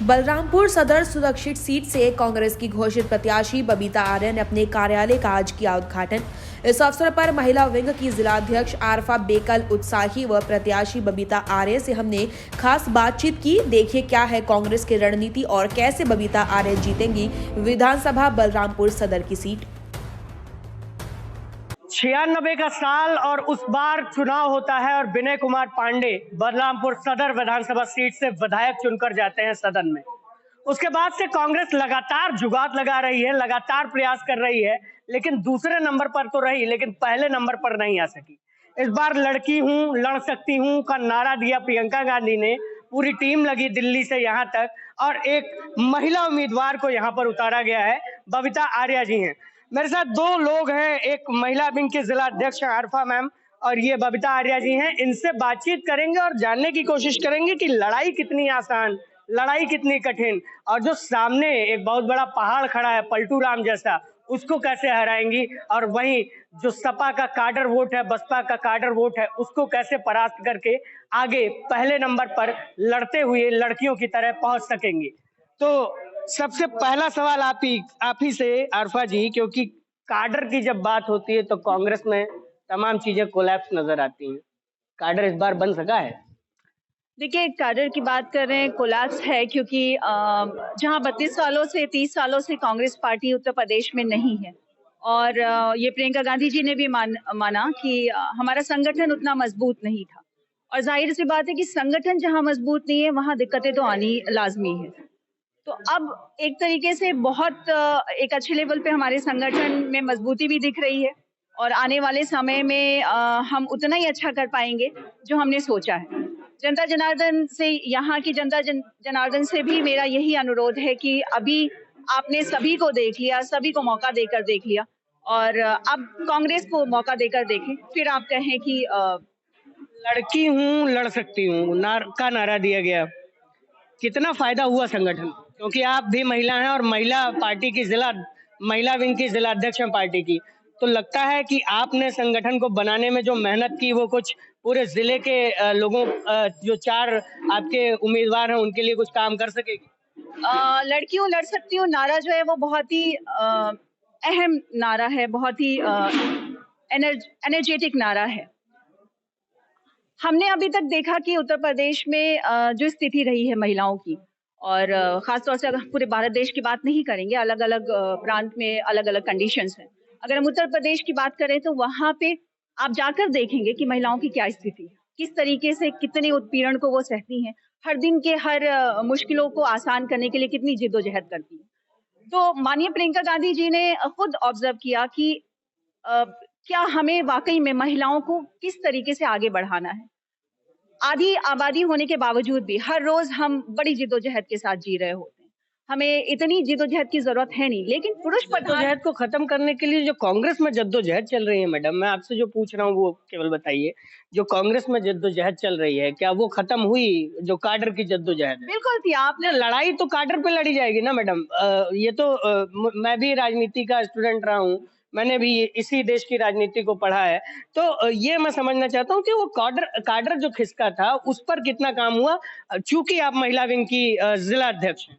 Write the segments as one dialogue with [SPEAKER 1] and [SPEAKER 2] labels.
[SPEAKER 1] बलरामपुर सदर सुरक्षित सीट से कांग्रेस की घोषित प्रत्याशी बबीता आर्य ने अपने कार्यालय का आज किया उद्घाटन। इस अवसर पर महिला विंग की जिलाध्यक्ष आरफा बेकल उत्साही व प्रत्याशी बबीता आर्य से हमने खास बातचीत की। देखिए क्या है कांग्रेस की रणनीति और कैसे बबीता आर्य जीतेंगी विधानसभा बलरामपुर सदर की सीट।
[SPEAKER 2] 96 का साल और उस बार चुनाव होता है और विनय कुमार पांडे बलरामपुर सदर विधानसभा सीट से विधायक चुनकर जाते हैं सदन में। उसके बाद से कांग्रेस लगातार जुगात लगा रही है, लगातार प्रयास कर रही है, लेकिन दूसरे नंबर पर तो रही, लेकिन पहले नंबर पर नहीं आ सकी। इस बार लड़की हूं, लड़ सकती हूं का नारा दिया प्रियंका गांधी ने। पूरी टीम लगी दिल्ली से यहाँ तक और एक महिला उम्मीदवार को यहाँ पर उतारा गया है। बबीता आर्य जी हैं मेरे साथ। दो लोग हैं, एक महिला विंग के जिला अध्यक्ष आरफा मैम और ये बबीता आर्य जी हैं। इनसे बातचीत करेंगे और जानने की कोशिश करेंगे कि लड़ाई कितनी आसान, लड़ाई कितनी कठिन और जो सामने एक बहुत बड़ा पहाड़ खड़ा है पलटू राम जैसा, उसको कैसे हराएंगी और वहीं जो सपा का काडर वोट है, बसपा का काडर वोट है, उसको कैसे परास्त करके आगे पहले नंबर पर लड़ते हुए लड़कियों की तरह पहुंच सकेंगे। तो सबसे पहला सवाल आप ही से आरफा जी, क्योंकि काडर की जब बात होती है तो कांग्रेस में तमाम चीजें कोलैप्स नजर आती हैं। काडर इस बार बन सका है?
[SPEAKER 3] देखिए, काडर की बात कर रहे हैं, कोलैप्स है क्योंकि जहां 32 सालों से 30 सालों से कांग्रेस पार्टी उत्तर प्रदेश में नहीं है और ये प्रियंका गांधी जी ने भी माना कि हमारा संगठन उतना मजबूत नहीं था और जाहिर सी बात है कि संगठन जहां मजबूत नहीं है वहां दिक्कतें तो आनी लाजमी है। तो अब एक तरीके से बहुत एक अच्छे लेवल पे हमारे संगठन में मजबूती भी दिख रही है और आने वाले समय में हम उतना ही अच्छा कर पाएंगे जो हमने सोचा है। जनता जनार्दन से, यहाँ की जनता जनार्दन से भी मेरा यही अनुरोध है कि अभी आपने सभी को देख लिया, सभी को मौका देकर देख लिया और अब कांग्रेस को मौका देकर देखें, फिर आप कहें कि
[SPEAKER 2] लड़की हूं, लड़ सकती हूं का नारा दिया गया। कितना फायदा हुआ संगठन, क्योंकि आप भी महिला हैं और महिला पार्टी की महिला विंग की जिला अध्यक्ष हैं पार्टी की, तो लगता है कि आपने संगठन को बनाने में जो मेहनत की वो कुछ पूरे जिले के लोगों, जो 4 आपके उम्मीदवार हैं उनके लिए कुछ काम कर सकेगी?
[SPEAKER 3] लड़की हूँ, लड़ सकती हूँ नारा जो है वो बहुत ही अहम नारा है, बहुत ही एनर्जेटिक नारा है। हमने अभी तक देखा कि उत्तर प्रदेश में जो स्थिति रही है महिलाओं की और खासतौर से अगर पूरे भारत देश की बात नहीं करेंगे, अलग अलग प्रांत में अलग अलग कंडीशंस हैं। अगर हम उत्तर प्रदेश की बात करें तो वहां पे आप जाकर देखेंगे कि महिलाओं की क्या स्थिति है, किस तरीके से कितने उत्पीड़न को वो सहती हैं, हर दिन के हर मुश्किलों को आसान करने के लिए कितनी जिद्दोजहद करती है। तो माननीय प्रियंका गांधी जी ने खुद ऑब्जर्व किया कि क्या हमें वाकई में महिलाओं को किस तरीके से आगे बढ़ाना है। आधी आबादी होने के बावजूद भी हर रोज हम बड़ी जिद्दोजहद के साथ जी रहे होते हैं। हमें इतनी जिद्दोजहद की जरूरत है नहीं, लेकिन पुरुष प्रधान
[SPEAKER 2] जद्दोजहद को खत्म करने के लिए जो कांग्रेस में जद्दोजहद चल रही है, मैडम मैं आपसे जो पूछ रहा हूँ वो केवल बताइए, जो कांग्रेस में जद्दोजहद चल रही है क्या वो खत्म हुई? जो काडर की जद्दोजहद है
[SPEAKER 3] बिल्कुल थी। आपने
[SPEAKER 2] लड़ाई तो काडर पे लड़ी जाएगी ना मैडम। ये तो मैं भी राजनीति का स्टूडेंट रहा हूँ, मैंने भी इसी देश की राजनीति को पढ़ा है, तो ये मैं समझना चाहता हूँ कि वो काडर जो खिसका था उस पर कितना काम हुआ, चूंकि आप महिला विंग की जिला अध्यक्ष हैं।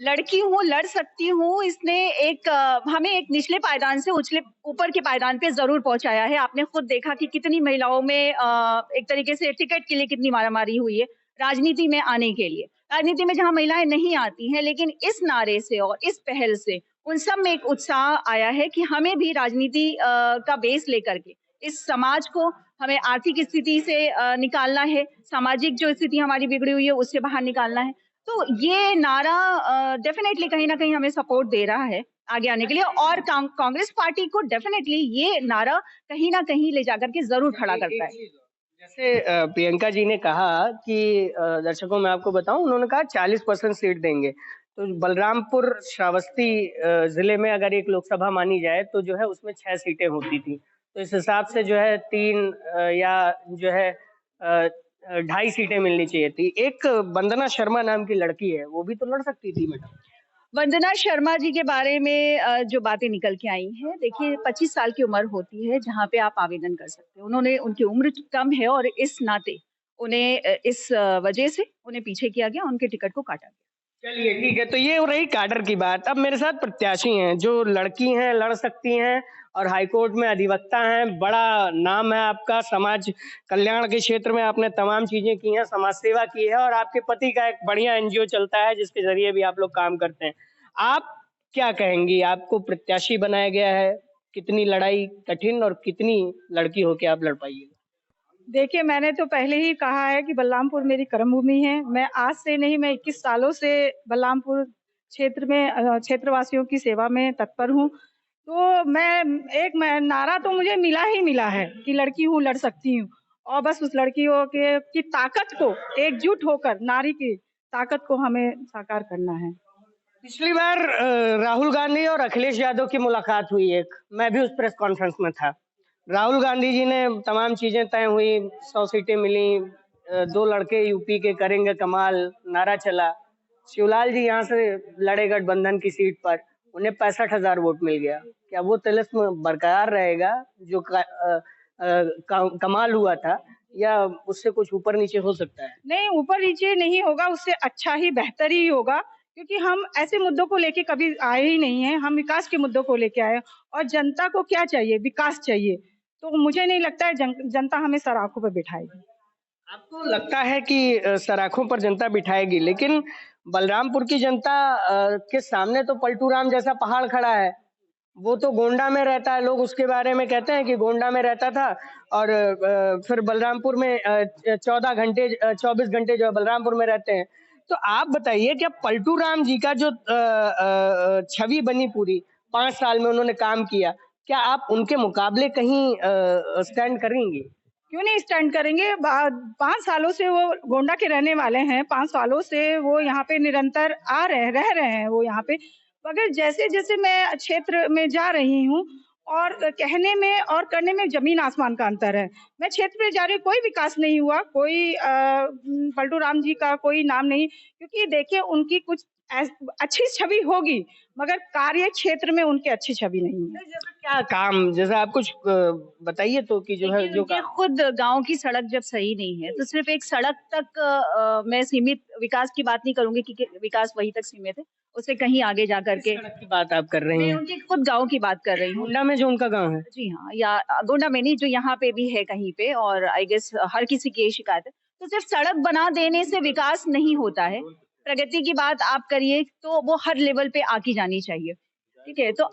[SPEAKER 3] लड़की हूँ, लड़ सकती हूँ, इसने एक हमें एक निचले पायदान से ऊपर के पायदान पे जरूर पहुंचाया है। आपने खुद देखा कि कितनी महिलाओं में एक तरीके से टिकट के लिए कितनी मारामारी हुई है राजनीति में आने के लिए। राजनीति में जहां महिलाएं नहीं आती हैं, लेकिन इस नारे से और इस पहल से उन सब में एक उत्साह आया है कि हमें भी राजनीति का बेस लेकर के इस समाज को, हमें आर्थिक स्थिति से निकालना है, सामाजिक जो स्थिति हमारी बिगड़ी हुई है उससे बाहर निकालना है। तो ये नारा डेफिनेटली कहीं ना कहीं हमें सपोर्ट दे रहा है आगे आने के लिए और कांग्रेस पार्टी को डेफिनेटली ये नारा कहीं ना कहीं ले जाकर के जरूर खड़ा करता है।
[SPEAKER 2] जैसे प्रियंका जी ने कहा कि दर्शकों मैं आपको बताऊं, उन्होंने कहा 40% सीट देंगे, तो बलरामपुर श्रावस्ती जिले में अगर एक लोकसभा मानी जाए तो जो है उसमें 6 सीटें होती थी, तो इस हिसाब से जो है 3 या जो है 2.5 सीटें मिलनी चाहिए थी। एक वंदना शर्मा नाम की लड़की है, वो भी तो लड़ सकती थी मैडम।
[SPEAKER 3] वंदना शर्मा जी के बारे में जो बातें निकल के आई हैं, देखिए 25 साल की उम्र होती है जहां पे आप आवेदन कर सकते हैं। उनकी उम्र कम है और इस नाते उन्हें इस वजह से उन्हें पीछे किया गया, उनके टिकट को काटा गया।
[SPEAKER 2] चलिए ठीक है, तो ये हो रही कैडर की बात। अब मेरे साथ प्रत्याशी हैं जो लड़की हैं, लड़ सकती हैं और हाईकोर्ट में अधिवक्ता हैं, बड़ा नाम है आपका, समाज कल्याण के क्षेत्र में आपने तमाम चीजें की हैं, समाज सेवा की है और आपके पति का एक बढ़िया एनजीओ चलता है जिसके जरिए भी आप लोग काम करते हैं। आप क्या कहेंगी, आपको प्रत्याशी बनाया गया है, कितनी लड़ाई कठिन और कितनी लड़की होके आप लड़ पाइएगा?
[SPEAKER 4] देखिए, मैंने तो पहले ही कहा है कि बलरामपुर मेरी कर्मभूमि है। मैं आज से नहीं, मैं 21 सालों से बलरामपुर क्षेत्र में क्षेत्रवासियों की सेवा में तत्पर हूँ। तो मैं नारा तो मुझे मिला ही मिला है कि लड़की हूँ, लड़ सकती हूँ और बस उस लड़कियों के की ताकत को एकजुट होकर नारी की ताकत को हमें साकार करना है।
[SPEAKER 2] पिछली बार राहुल गांधी और अखिलेश यादव की मुलाकात हुई एक, मैं भी उस प्रेस कॉन्फ्रेंस में था। राहुल गांधी जी ने तमाम चीजें तय हुई, 100 सीटें मिली, 2 लड़के यूपी के करेंगे कमाल, नारा चला। शिवलाल जी यहाँ से लड़े गठबंधन की सीट पर, उन्हें 65,000 वोट मिल गया। क्या वो तिलिस्म बरकरार रहेगा जो कमाल हुआ था, या उससे कुछ ऊपर नीचे हो सकता है?
[SPEAKER 4] नहीं, ऊपर-नीचे नहीं होगा, उससे अच्छा ही बेहतर ही होगा, क्योंकि हम ऐसे मुद्दों को लेके कभी आए ही नहीं हैं, हम विकास के मुद्दों को लेके आए हैं और जनता को क्या चाहिए? विकास चाहिए। तो मुझे नहीं लगता है जनता हमें सराखों पे बिठाएगी।
[SPEAKER 2] आपको लगता है कि सराखों पर जनता बिठाएगी, लेकिन बलरामपुर की जनता के सामने तो पलटू राम जैसा पहाड़ खड़ा है। वो तो गोंडा में रहता है, लोग उसके बारे में कहते हैं कि गोंडा में रहता था और फिर बलरामपुर में 14 घंटे 24 घंटे जो है बलरामपुर में रहते हैं। तो आप बताइए, क्या पलटू राम जी का जो छवि बनी पूरी 5 साल में उन्होंने काम किया, क्या आप उनके मुकाबले कहीं स्टैंड करेंगी?
[SPEAKER 4] क्यों नहीं स्टैंड करेंगे? 5 सालों से वो गोंडा के रहने वाले हैं, 5 सालों से वो यहाँ पे निरंतर रह रहे हैं वो यहाँ पे। मगर जैसे-जैसे मैं क्षेत्र में जा रही हूँ और कहने में और करने में ज़मीन आसमान का अंतर है। मैं क्षेत्र में जा रही हूँ, कोई विकास नहीं हुआ, पलटू राम जी का कोई नाम नहीं, क्योंकि देखिए उनकी कुछ अच्छी छवि होगी, मगर कार्य क्षेत्र में उनकी अच्छी छवि नहीं है।
[SPEAKER 2] जैसे क्या काम, जैसे आप कुछ बताइए तो कि जो है
[SPEAKER 3] देखिए,
[SPEAKER 2] जो
[SPEAKER 3] उनके
[SPEAKER 2] काम।
[SPEAKER 3] खुद गाँव की सड़क जब सही नहीं है, तो सिर्फ़ एक सड़क तक मैं सीमित विकास की बात नहीं करूँगी क्योंकि विकास वहीं तक सीमित है, उससे कहीं आगे जा कर
[SPEAKER 2] किस
[SPEAKER 3] के
[SPEAKER 2] सड़क की बात आप कर रही
[SPEAKER 3] मैं
[SPEAKER 2] हैं?
[SPEAKER 3] उनके खुद गाँव की बात कर रही हूँ।
[SPEAKER 2] गोंडा में जो उनका गाँव है?
[SPEAKER 3] जी हाँ, या गोंडा में नहीं, जो यहाँ पे भी है कहीं पे और आई गेस हर किसी की यही शिकायत है। तो सिर्फ़ सड़क बना देने से विकास नहीं होता है। प्रगति की बात आप करिए तो वो हर लेवल पे आकी जानी चाहिए। ठीक है? तो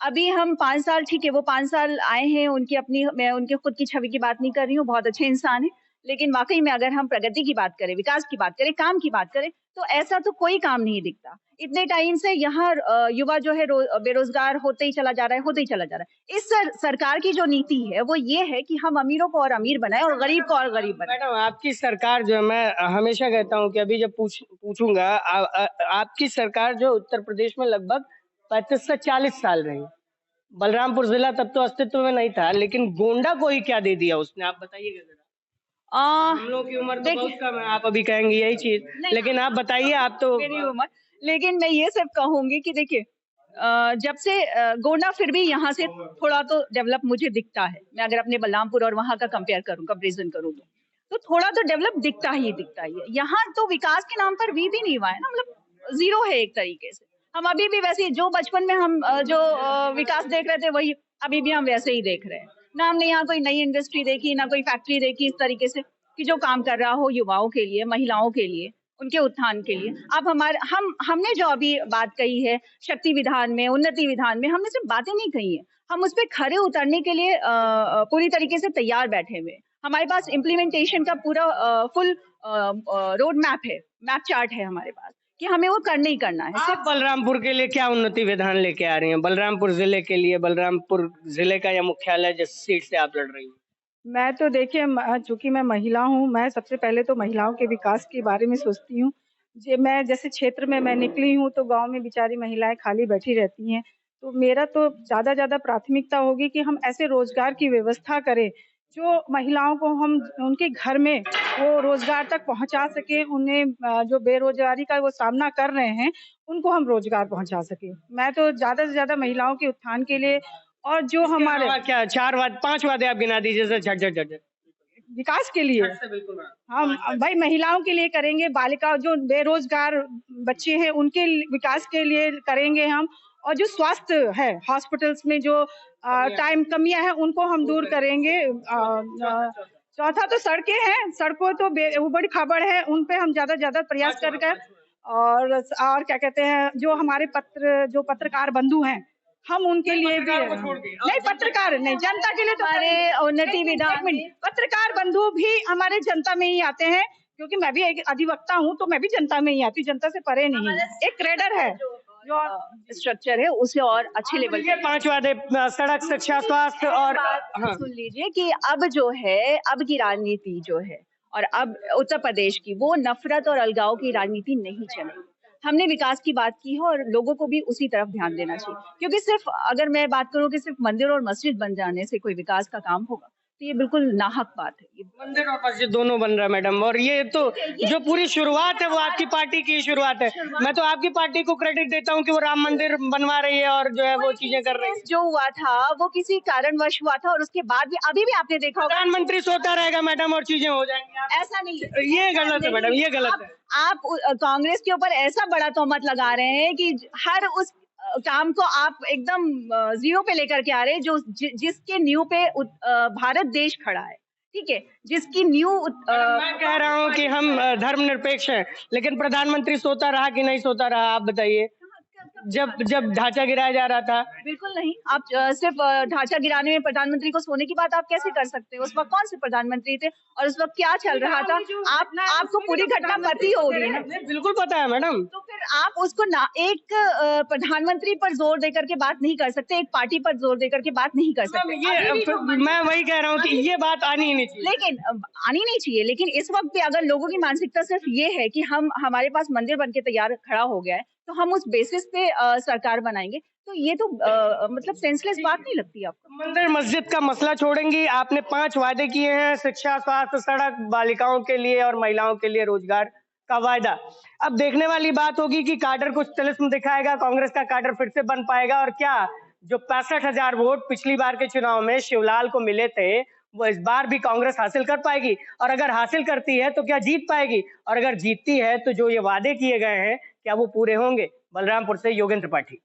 [SPEAKER 3] अभी हम 5 साल ठीक है, वो 5 साल आए हैं, मैं उनके खुद की छवि की बात नहीं कर रही हूँ, बहुत अच्छे इंसान हैं। लेकिन वाक़ई में अगर हम प्रगति की बात करें, विकास की बात करें, काम की बात करें, तो ऐसा तो कोई काम नहीं दिखता। इतने टाइम से यहाँ युवा जो है बेरोज़गार होते ही चला जा रहा है, होते ही चला जा रहा है। इस सरकार की जो नीति है, वो ये है कि हम अमीरों को और अमीर बनाएँ और गरीब को और गरीब बनाएँ।
[SPEAKER 2] मैडम, आपकी सरकार जो है, मैं हमेशा कहता हूँ कि अभी जब पूछूंगा, आपकी सरकार जो उत्तर प्रदेश में लगभग 35 से 40 साल रही। बलरामपुर जिला तब तो अस्तित्व में नहीं था, लेकिन गोंडा को ही क्या दे दिया उसने, आप बताइएगा जरा।
[SPEAKER 3] अ,
[SPEAKER 2] हम लोगों की उम्र तो बहुत
[SPEAKER 3] देखिए
[SPEAKER 2] कम है, आप अभी कहेंगी यही चीज,
[SPEAKER 3] नहीं,
[SPEAKER 2] लेकिन आप बताइए, आप तो
[SPEAKER 3] मेरी उम्र लेकिन मैं ये सिर्फ कहूँगी कि देखिए जब से गोंडा फिर भी यहाँ से थोड़ा तो डेवलप मुझे दिखता है। मैं अगर अपने बलरामपुर और वहाँ का कंपेयर करूँ, कंपैरिज़न करूँ तो थोड़ा तो डेवलप दिखता ही है। यहाँ तो विकास के नाम पर भी नहीं हुआ है ना, मतलब ज़ीरो है एक तरीके से। हम अभी भी वैसे ही जो बचपन में हम विकास देख रहे थे वही अभी भी हम वैसे ही देख रहे हैं। ना हमने यहाँ कोई नई इंडस्ट्री देखी, ना कोई फैक्ट्री देखी इस तरीके से कि जो काम कर रहा हो युवाओं के लिए, महिलाओं के लिए, उनके उत्थान के लिए। अब हमने जो अभी बात कही है शक्ति विधान में, उन्नति विधान में, हमने सिर्फ बातें नहीं कही हैं। हम उस पे खरे उतरने के लिए पूरी तरीके से तैयार बैठे हुए हैं। हमारे पास इम्प्लीमेंटेशन का पूरा फुल रोड मैप है, मैप चार्ट है हमारे पास कि हमें वो करना ही करना है।
[SPEAKER 2] आप बलरामपुर के लिए क्या उन्नति विधान लेके आ रही हैं? बलरामपुर जिले के लिए, बलरामपुर जिले का या मुख्यालय जिस सीट से आप लड़ रही हैं?
[SPEAKER 4] मैं तो देखिए चूँकि मैं महिला हूँ, मैं सबसे पहले तो महिलाओं के विकास के बारे में सोचती हूँ। मैं जैसे क्षेत्र में मैं निकली हूँ, तो गाँव में बेचारी महिलाएँ खाली बैठी रहती हैं। तो मेरा तो ज़्यादा प्राथमिकता होगी कि हम ऐसे रोज़गार की व्यवस्था करें, जो महिलाओं को हम उनके घर में वो रोज़गार तक पहुँचा सकें, उन्हें जो बेरोज़गारी का वो सामना कर रहे हैं, उनको हम रोज़गार पहुँचा सकें। मैं तो ज़्यादा से ज़्यादा महिलाओं के उत्थान के लिए और जो
[SPEAKER 2] इसके
[SPEAKER 4] हमारे
[SPEAKER 2] अलावा क्या 4 5 वादे आप गिना दीजिए सर, झट झट झट झट।
[SPEAKER 4] विकास के लिए हम भाई महिलाओं के लिए करेंगे, बालिका जो बेरोजगार बच्चे हैं उनके विकास के लिए करेंगे हम, और जो स्वास्थ्य है हॉस्पिटल्स में जो टाइम कमियां हैं उनको हम दूर करेंगे। चौथा तो सड़कें हैं, सड़कों तो बड़ी खबर है, उन पे हम ज्यादा प्रयास करके और क्या कहते हैं जो हमारे पत्रकार बंधु हैं हम उनके लिए भी नहीं, पत्रकार नहीं, जनता के लिए तो
[SPEAKER 3] हमारे उन्नति विधान
[SPEAKER 4] पत्रकार बंधु भी हमारे जनता में ही आते हैं, क्योंकि मैं भी एक अधिवक्ता हूँ तो मैं भी जनता में ही आती हूँ, जनता से परे नहीं। एक क्रेडर है जो
[SPEAKER 3] स्ट्रक्चर है उसे और अच्छे लेवल
[SPEAKER 2] ये 5 वादे सड़क, शिक्षा, स्वास्थ्य और
[SPEAKER 3] सुन लीजिए कि अब जो है, अब की राजनीति जो है और अब उत्तर प्रदेश की, वो नफरत और अलगाव की राजनीति नहीं चलेगी। हमने विकास की बात की है और लोगों को भी उसी तरफ ध्यान देना चाहिए, क्योंकि सिर्फ अगर मैं बात करूं कि सिर्फ मंदिर और मस्जिद बन जाने से कोई विकास का काम होगा तो ये बिल्कुल नाहक बात है। ये
[SPEAKER 2] मंदिर और मस्जिद दोनों बन रहा है मैडम, और ये तो जो पूरी शुरुआत है वो आपकी पार्टी की शुरुआत है। मैं तो आपकी पार्टी को क्रेडिट देता हूँ कि वो राम मंदिर बनवा रही है और जो है वो चीजें कर रही है।
[SPEAKER 3] जो हुआ था वो किसी कारणवश हुआ था और उसके बाद भी अभी भी आपने देखा होगा
[SPEAKER 2] प्रधानमंत्री सोता रहेगा मैडम और चीजें हो जाएंगी।
[SPEAKER 3] ऐसा नहीं है,
[SPEAKER 2] ये गलत है मैडम, ये गलत है।
[SPEAKER 3] आप कांग्रेस के ऊपर ऐसा बड़ा तोहमत लगा रहे हैं कि हर उस काम को आप एकदम जीरो पे लेकर के आ रहे हैं जो जिसके नींव पे भारत देश खड़ा है, ठीक है, जिसकी नींव
[SPEAKER 2] मैं कह रहा हूँ कि हम धर्मनिरपेक्ष हैं, लेकिन प्रधानमंत्री सोता रहा कि नहीं सोता रहा, आप बताइए। जब ढांचा गिराया जा रहा था,
[SPEAKER 3] बिल्कुल नहीं। आप सिर्फ ढांचा गिराने में प्रधानमंत्री को सोने की बात आप कैसे कर सकते हो? उस वक्त कौन से प्रधानमंत्री थे और उस वक्त क्या चल रहा था? आपको पूरी घटना पता होगी ना?
[SPEAKER 2] बिल्कुल पता है मैडम।
[SPEAKER 3] तो फिर आप उसको ना एक प्रधानमंत्री पर जोर देकर के बात नहीं कर सकते, एक पार्टी पर जोर देकर के बात नहीं कर सकते।
[SPEAKER 2] ये मैं वही कह रहा हूँ कि ये बात आनी ही नहीं चाहिए।
[SPEAKER 3] लेकिन आनी नहीं चाहिए, लेकिन इस वक्त पे अगर लोगों की मानसिकता सिर्फ ये है कि हमारे पास मंदिर बन के तैयार खड़ा हो गया है तो हम उस बेसिस पे सरकार बनाएंगे, तो ये तो मतलब सेंसलेस बात नहीं लगती आपको?
[SPEAKER 2] मंदिर मस्जिद का मसला छोड़ेंगी। आपने 5 वादे किए हैं, शिक्षा, स्वास्थ्य, सड़क, बालिकाओं के लिए और महिलाओं के लिए रोजगार का वायदा। अब देखने वाली बात होगी कि काडर कुछ तिलिस्म दिखाएगा, कांग्रेस का काडर फिर से बन पाएगा, और क्या जो 65,000 वोट पिछली बार के चुनाव में शिवलाल को मिले थे वो इस बार भी कांग्रेस हासिल कर पाएगी, और अगर हासिल करती है तो क्या जीत पाएगी, और अगर जीतती है तो जो ये वादे किए गए हैं क्या वो पूरे होंगे? बलरामपुर से योगेंद्र त्रिपाठी।